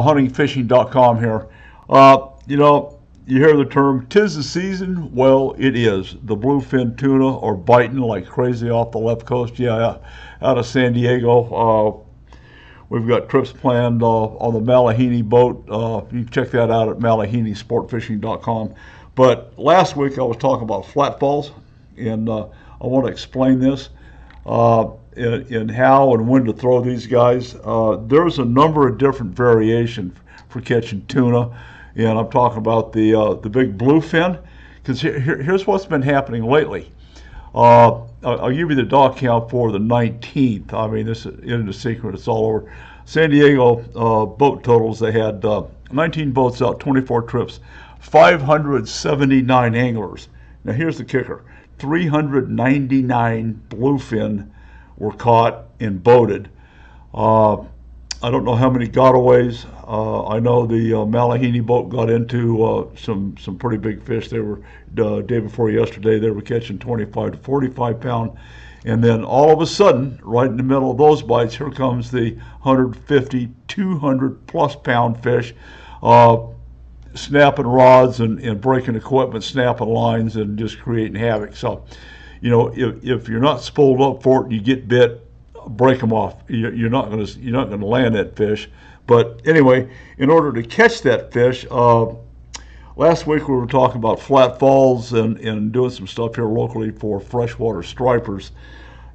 huntingfishing.com here. You hear the term, "'tis the season." Well, it is. The bluefin tuna are biting like crazy off the left coast. Yeah, out of San Diego. We've got trips planned on the Malahini boat. You can check that out at malahinisportfishing.com. But last week I was talking about FlatFalls, and I want to explain this in how and when to throw these guys. There's a number of different variations for catching tuna, and I'm talking about the big bluefin, because here's what's been happening lately. I'll give you the dog count for the 19th. I mean, this isn't a secret. It's all over. San Diego boat totals, they had 19 boats out, 24 trips, 579 anglers. Now, here's the kicker. 399 bluefin were caught and boated. I don't know how many gotaways. I know the Malahini boat got into some pretty big fish. They were day before yesterday. They were catching 25 to 45 pound, and then all of a sudden, right in the middle of those bites, here comes the 150, 200 plus pound fish, snapping rods and breaking equipment, snapping lines, and just creating havoc. So, if you're not spooled up for it and you get bit, break them off. You're not going to land that fish. But anyway, in order to catch that fish, last week we were talking about FlatFalls and doing some stuff here locally for freshwater stripers.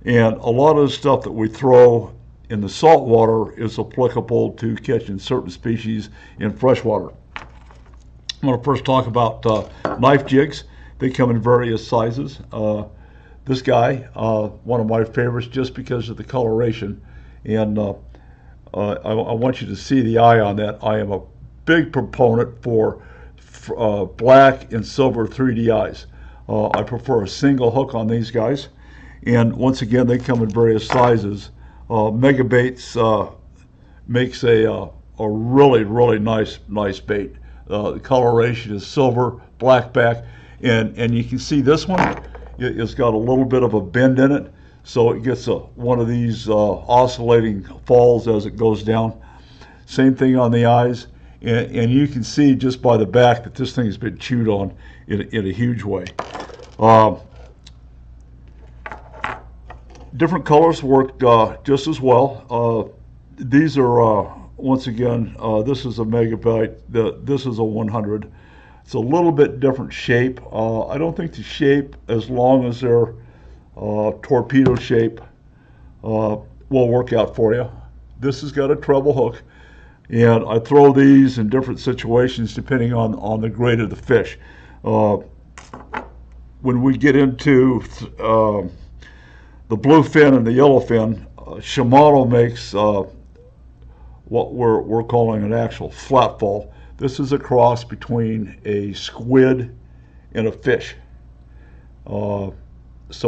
And a lot of the stuff that we throw in the saltwater is applicable to catching certain species in freshwater. I'm going to first talk about knife jigs. They come in various sizes. This guy, one of my favorites just because of the coloration, and I want you to see the eye on that. I am a big proponent for black and silver 3D eyes. I prefer a single hook on these guys, and once again, they come in various sizes. Megabaits makes a really nice bait. The coloration is silver, black back, and you can see this one. It's got a little bit of a bend in it, so it gets one of these oscillating falls as it goes down. Same thing on the eyes, and you can see just by the back that this thing has been chewed on in a huge way. Different colors work just as well. These are, once again, this is a megabyte, this is a 100. It's a little bit different shape. I don't think the shape, as long as they're torpedo shape, will work out for you. This has got a treble hook, and I throw these in different situations depending on the grade of the fish. When we get into the bluefin and the yellowfin, Shimano makes what we're calling an actual FlatFall. This is a cross between a squid and a fish, so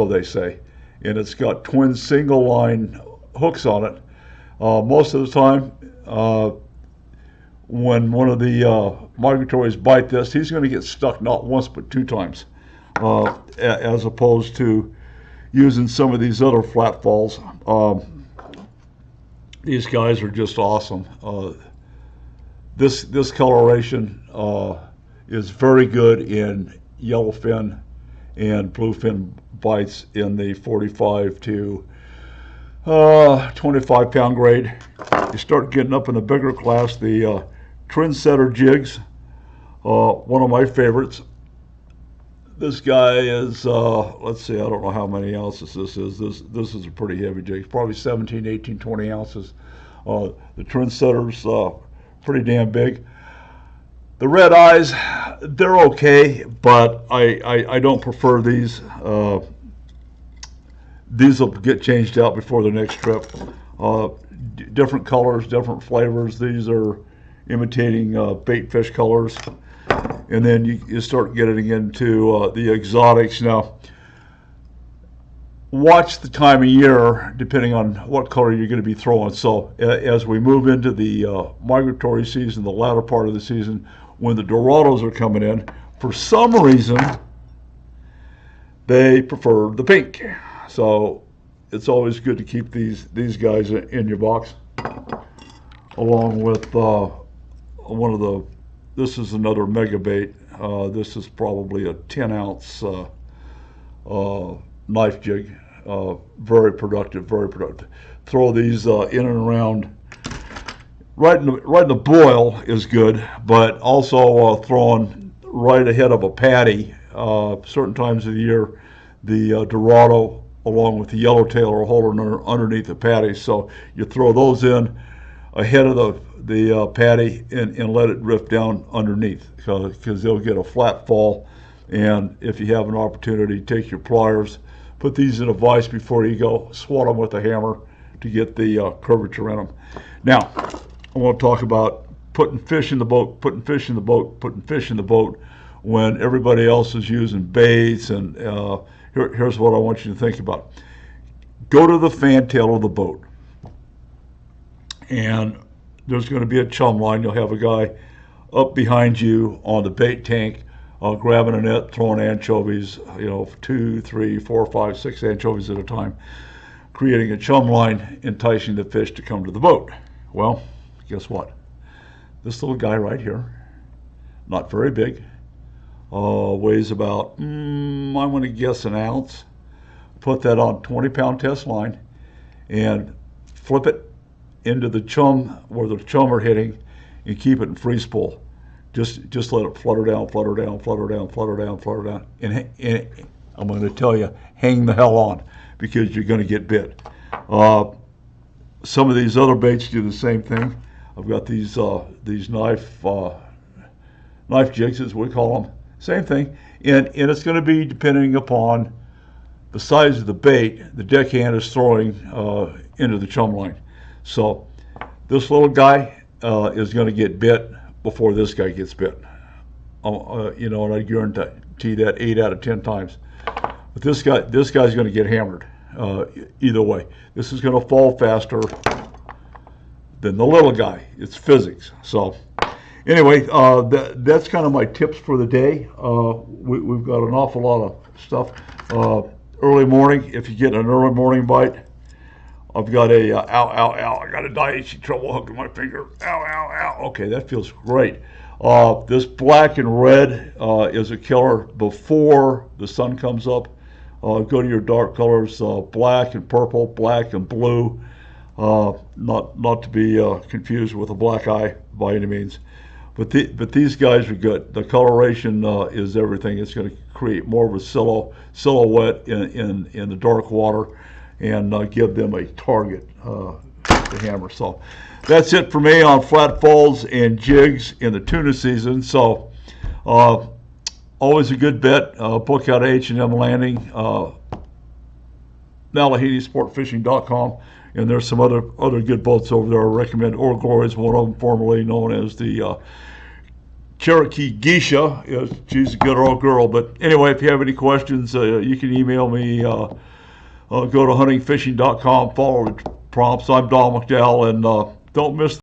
they say. And it's got twin single line hooks on it. Most of the time, when one of the migratories bite this, he's going to get stuck not once but 2 times, as opposed to using some of these other FlatFalls. These guys are just awesome. This coloration is very good in yellowfin and bluefin bites in the 45 to 25 pound grade. You start getting up in the bigger class, the trendsetter jigs, one of my favorites. This guy is, let's see, I don't know how many ounces this is. This is a pretty heavy jig. It's probably 17, 18, 20 ounces. The trendsetters, pretty damn big. The red eyes, they're okay, but I don't prefer these. These will get changed out before the next trip. Different colors, different flavors. These are imitating bait fish colors. And then you start getting into the exotics. Now, watch the time of year depending on what color you're going to be throwing. So as we move into the migratory season, the latter part of the season, when the Dorados are coming in, for some reason they prefer the pink. So it's always good to keep these guys in your box, along with this is another mega bait. This is probably a 10-ounce knife jig. Very productive, very productive. Throw these in and around. Right in the boil is good, but also throwing right ahead of a patty. Certain times of the year, the Dorado along with the yellowtail are holding underneath the patty. So you throw those in ahead of the patty and let it drift down underneath, because they'll get a flat fall. And if you have an opportunity, take your pliers, put these in a vise before you go, swat them with a hammer to get the curvature in them. Now, I want to talk about putting fish in the boat, putting fish in the boat, putting fish in the boat when everybody else is using baits. And here's what I want you to think about. Go to the fantail of the boat, and there's going to be a chum line. You'll have a guy up behind you on the bait tank, grabbing a net, throwing anchovies, 2, 3, 4, 5, 6 anchovies at a time, creating a chum line, enticing the fish to come to the boat. Well, guess what? This little guy right here, not very big, weighs about, I'm going to guess an ounce. Put that on 20-pound test line and flip it into the chum where the chum are hitting, and keep it in free spool. Just let it flutter down, flutter down, flutter down, flutter down, flutter down. And I'm going to tell you, hang the hell on, because you're going to get bit. Some of these other baits do the same thing. I've got these knife jigs, as we call them. Same thing. And it's going to be depending upon the size of the bait the deckhand is throwing into the chum line. So this little guy is going to get bit before this guy gets bit. And I guarantee that 8 out of 10 times. But this guy's going to get hammered either way. This is going to fall faster than the little guy. It's physics. So anyway, that's kind of my tips for the day. We've got an awful lot of stuff. Early morning, if you get an early morning bite, I've got a ow, I got a Daiichi treble hook in my finger. Ow. Okay, that feels great. This black and red is a killer before the sun comes up. Go to your dark colors, black and purple, black and blue. Not to be confused with a black eye by any means. But these guys are good. The coloration is everything. It's going to create more of a silhouette in the dark water, and give them a target to hammer. So that's it for me on FlatFalls and jigs in the tuna season. So always a good bet. Book out H&M Landing, NalahiniSportFishing.com, and there's some other good boats over there I recommend. Orgor is one of them, formerly known as the Cherokee Geisha. She's a good old girl. But anyway, if you have any questions, you can email me. Go to huntingfishing.com, follow the prompts. I'm Don McDowell, and don't miss